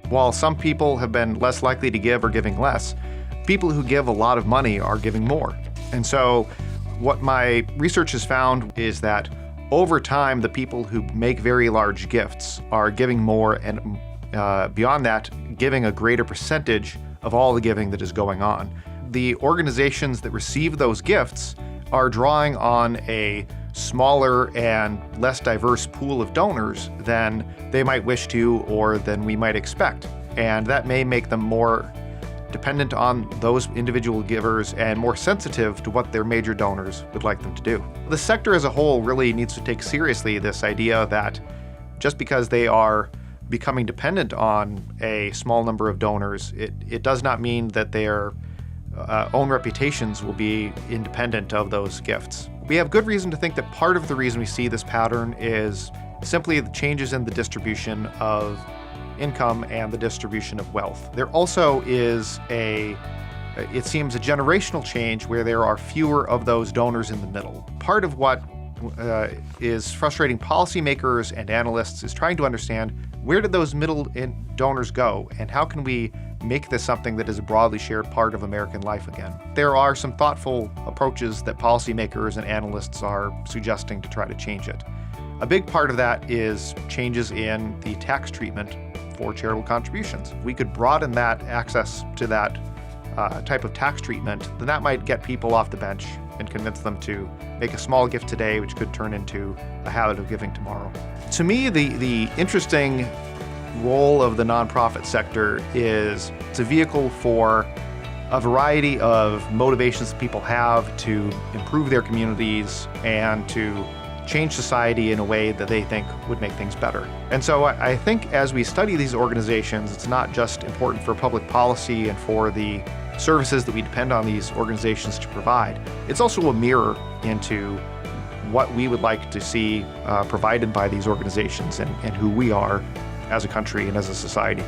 While some people have been less likely to give or giving less, people who give a lot of money are giving more. And so what my research has found is that over time, the people who make very large gifts are giving more, and beyond that, giving a greater percentage of all the giving that is going on. The organizations that receive those gifts are drawing on a smaller and less diverse pool of donors than they might wish to or than we might expect. And that may make them more dependent on those individual givers and more sensitive to what their major donors would like them to do. The sector as a whole really needs to take seriously this idea that just because they are becoming dependent on a small number of donors, it does not mean that their own reputations will be independent of those gifts. We have good reason to think that part of the reason we see this pattern is simply the changes in the distribution of income and the distribution of wealth. There also is it seems a generational change where there are fewer of those donors in the middle. Part of what is frustrating policymakers and analysts is trying to understand where did those middle donors go and how can we make this something that is a broadly shared part of American life again. There are some thoughtful approaches that policymakers and analysts are suggesting to try to change it. A big part of that is changes in the tax treatment for charitable contributions. If we could broaden that access to that type of tax treatment, then that might get people off the bench and convince them to make a small gift today, which could turn into a habit of giving tomorrow. To me, the interesting role of the nonprofit sector is it's a vehicle for a variety of motivations that people have to improve their communities and to change society in a way that they think would make things better. And so I think as we study these organizations, it's not just important for public policy and for the services that we depend on these organizations to provide. It's also a mirror into what we would like to see provided by these organizations and who we are as a country and as a society.